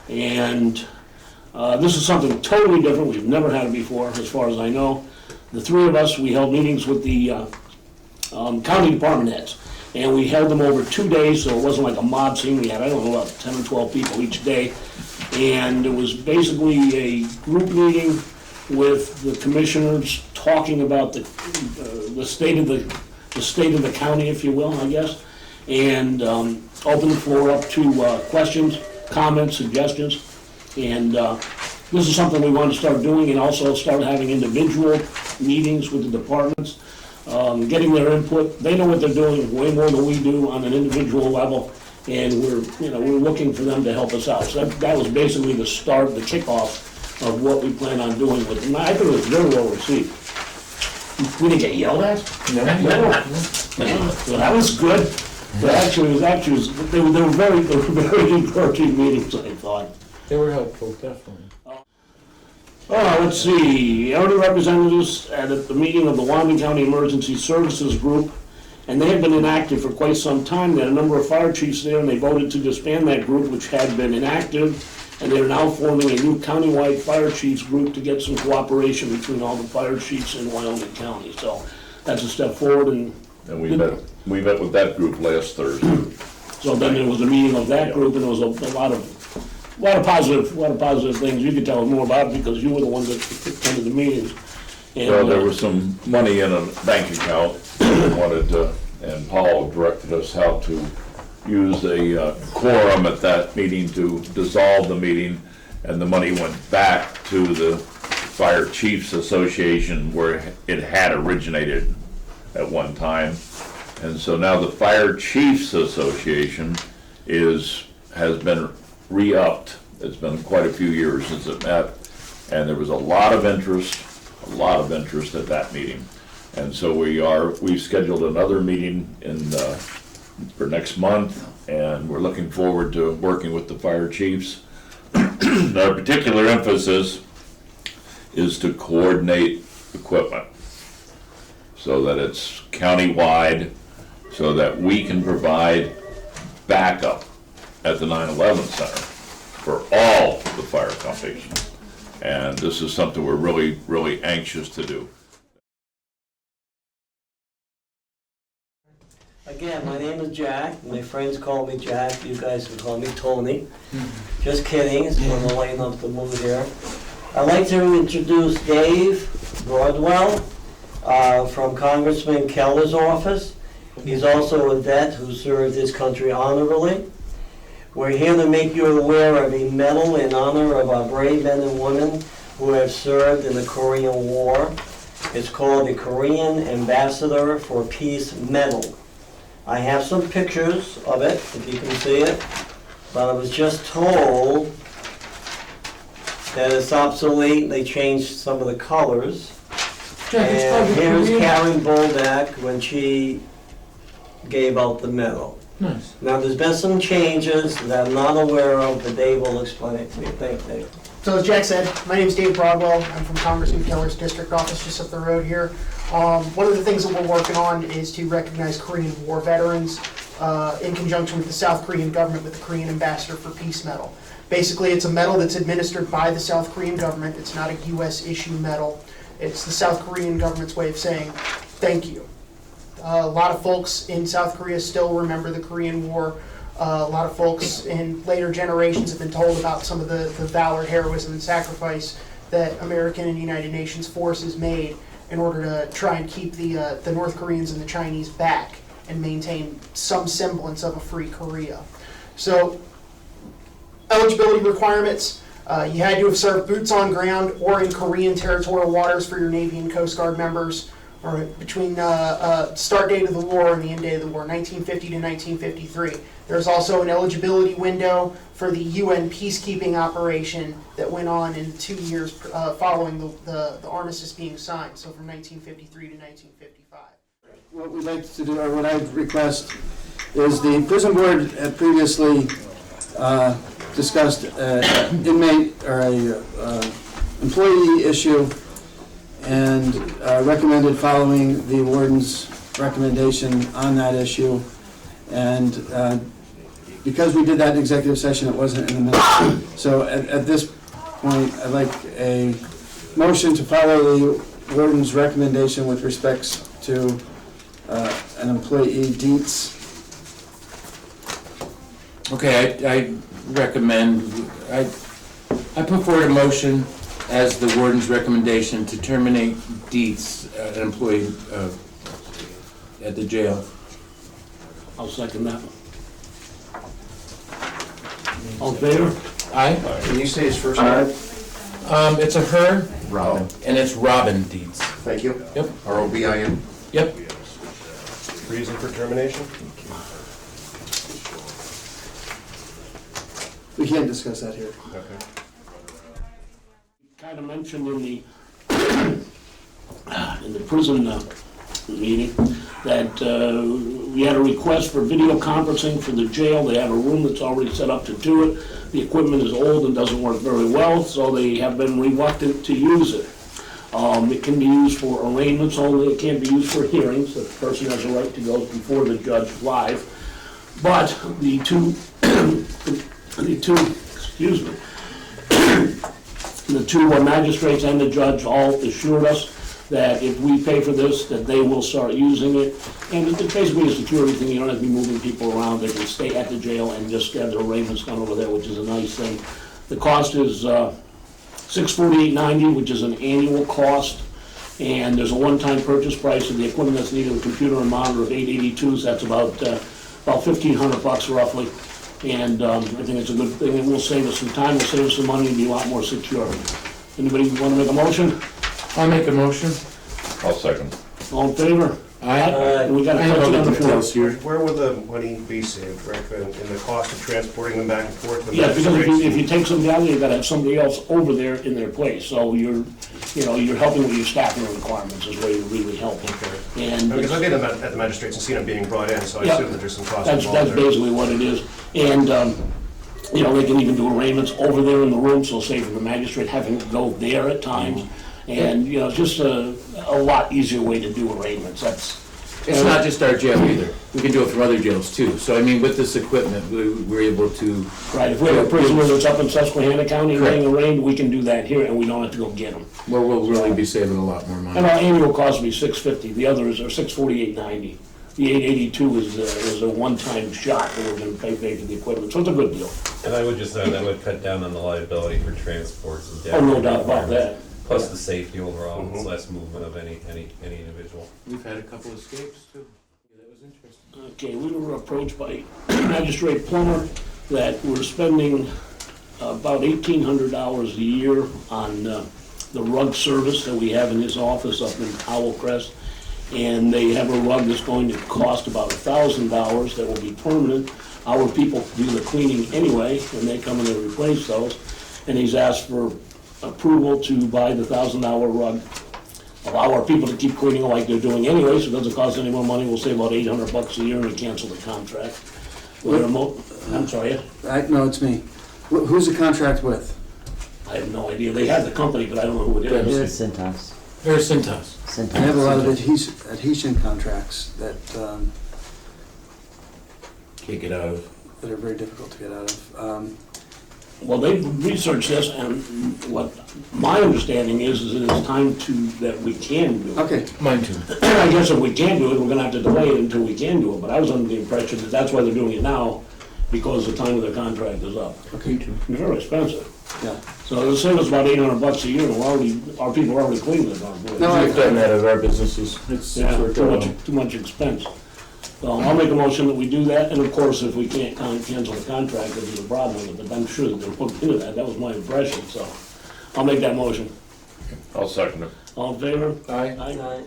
And this is something totally different. We've never had it before, as far as I know. The three of us, we held meetings with the county department heads. And we held them over 2 days, so it wasn't like a mob scene. We had, I don't know, about 10 or 12 people each day. And it was basically a group meeting with the commissioners talking about the state of the county, if you will, I guess. And open the floor up to questions, comments, suggestions. And this is something we want to start doing, and also start having individual meetings with the departments. Getting their input. They know what they're doing way more than we do on an individual level, and we're looking for them to help us out. So that was basically the start, the kickoff of what we plan on doing with them. I think it was very well received. We didn't get yelled at? No. So that was good. But actually, they were very encouraging meetings, I thought. They were helpful, definitely. Let's see, elderly representatives at the meeting of the Wyoming County Emergency Services Group, and they have been inactive for quite some time. They had a number of fire chiefs there, and they voted to disband that group, which had been inactive, and they're now forming a new countywide fire chiefs group to get some cooperation between all the fire chiefs in Wyoming County. So that's a step forward. And we met with that group last Thursday. So then there was a meeting of that group, and there was a lot of positive things. You could tell us more about it because you were the one that attended the meetings. And, well, there was some money in a bank account and Paul directed us how to use a quorum at that meeting to dissolve the meeting, and the money went back to the Fire Chiefs Association where it had originated at one time. And so now the Fire Chiefs Association has been re-upped. It's been quite a few years since it met, and there was a lot of interest at that meeting. And so we've scheduled another meeting for next month, and we're looking forward to working with the fire chiefs. Our particular emphasis is to coordinate equipment so that it's county-wide, so that we can provide backup at the 9/11 Center for all the fire companies. And this is something we're really, really anxious to do. Again, my name is Jack. My friends call me Jack. You guys can call me Tony. Just kidding. It's going to lighten up the mood here. I'd like to introduce Dave Broadwell from Congressman Keller's office. He's also a vet who served his country honorably. We're here to make you aware of a medal in honor of our brave men and women who have served in the Korean War. It's called the Korean Ambassador for Peace Medal. I have some pictures of it, if you can see it, but I was just told that it's obsolete. They changed some of the colors. And here's Karen Boldak when she gave out the medal. Nice. Now, there's been some changes that I'm not aware of, but Dave will explain it to me. Thank you, Dave. So as Jack said, my name is Dave Broadwell. I'm from Congressman Keller's district office just up the road here. One of the things that we're working on is to recognize Korean War veterans in conjunction with the South Korean government with the Korean Ambassador for Peace Medal. Basically, it's a medal that's administered by the South Korean government. It's not a U.S. issue medal. It's the South Korean government's way of saying thank you. A lot of folks in South Korea still remember the Korean War. A lot of folks in later generations have been told about some of the valor, heroism, and sacrifice that American and United Nations forces made in order to try and keep the North Koreans and the Chinese back and maintain some semblance of a free Korea. So, eligibility requirements. You had to have served boots on ground or in Korean territorial waters for your Navy and Coast Guard members, or between start date of the war and the end date of the war, 1950 to 1953. There's also an eligibility window for the UN peacekeeping operation that went on in 2 years following the armistice being signed, so from 1953 to 1955. What we'd like to do, or what I'd request, is the prison board had previously discussed an inmate or a employee issue and recommended following the warden's recommendation on that issue. And because we did that in executive session, it wasn't in the minutes. So at this point, I'd like a motion to follow the warden's recommendation with respects to an employee Dietz. Okay, I recommend, I put forward a motion as the warden's recommendation to terminate Dietz, an employee at the jail. I'll second that. All in favor? Aye? Can you say his first name? It's a her, Robin. and it's Robin Dietz. Thank you. Yep. R-O-B-I-N. Yep. Reason for termination? We can't discuss that here. Okay. Kind of mentioned in the prison meeting that we had a request for video conferencing for the jail. They have a room that's already set up to do it. The equipment is old and doesn't work very well, so they have been reluctant to use it. It can be used for arraignments only, it can't be used for hearings. The person has a right to go before the judge live. But the two, the two magistrates and the judge all assured us that if we pay for this, that they will start using it. And it basically is a security thing, you don't have to be moving people around, they can stay at the jail and just have their arraignments done over there, which is a nice thing. The cost is $648.90, which is an annual cost, and there's a one-time purchase price of the equipment that's needed, a computer and monitor of $882, so that's about $1,500 roughly. And I think it's a good thing, it will save us some time, will save us some money, and be a lot more secure. Anybody want to make a motion? I'll make a motion. I'll second. All in favor? Aye. And we got I a have all question the on the floor. details here. Where will the money be saved, Rick, in the cost of transporting them back and forth? to the Yeah, because magistrates? if you take somebody out, you've got to have somebody else over there in their place, so you're helping with your staffing requirements is where you're really helping. And Because I've been at the magistrates and seen them being brought in, so I Yeah. assume that there's some cost that's involved there. basically what it is. And, they can even do arraignments over there in the room, so say for the magistrate having to go there at times. And, just a lot easier way to do arraignments, that's. It's not just our jail either. We can do it from other jails too. So I mean, with this equipment, we're able to, Right, if we have a prisoner that's up in Susquehanna County and getting Correct. arraigned, we can do that here, and we don't have to go get them. well, we'll really be saving a lot more And money. our annual cost will be $650, the others are $648.90. The $882 is a one-time shot that we're gonna pay for the equipment, so it's a good deal. And I would just add, that would cut down on the liability for transports and. Oh, no doubt about that. Plus the safety overall, it's less movement of any individual. We've had a couple escapes too. That was interesting. Okay, we were approached by Magistrate Plummer that we're spending about $1,800 a year on the rug service that we have in his office up in Powell Crest. And they have a rug that's going to cost about $1,000 that will be permanent. Our people do the cleaning anyway, and they come and they replace those. And he's asked for approval to buy the $1,000 rug. Allow our people to keep cleaning like they're doing anyway, so it doesn't cost any more money. We'll save about $800 a year and we cancel the contract. I'm sorry, No, it's me. Who's the contract with? I have no idea. They have the company, but I don't know who it is. It's Cintas. There's Cintas. I have a lot of adhesion contracts that Can't get out of. are very difficult to get out of. Well, they've researched this, and what my understanding is it is time that we can do it. Okay, Mine too. I guess if we can do it, we're gonna have to delay it until we can do it, but I was under the impression that that's why they're doing it now, because the time of their contract is up. okay, It's very expensive. yeah. So it'll save us about $800 a year, and our people are already cleaning it, aren't they? No, We've done that at our businesses. It's Yeah, worked out well. too much expense. So I'll make a motion that we do that, and of course, if we can't cancel the contract, there's a problem with it, but I'm sure that they're looking into that, that was my impression, so I'll make that motion. I'll second it. All in favor? Aye. Aye. Aye.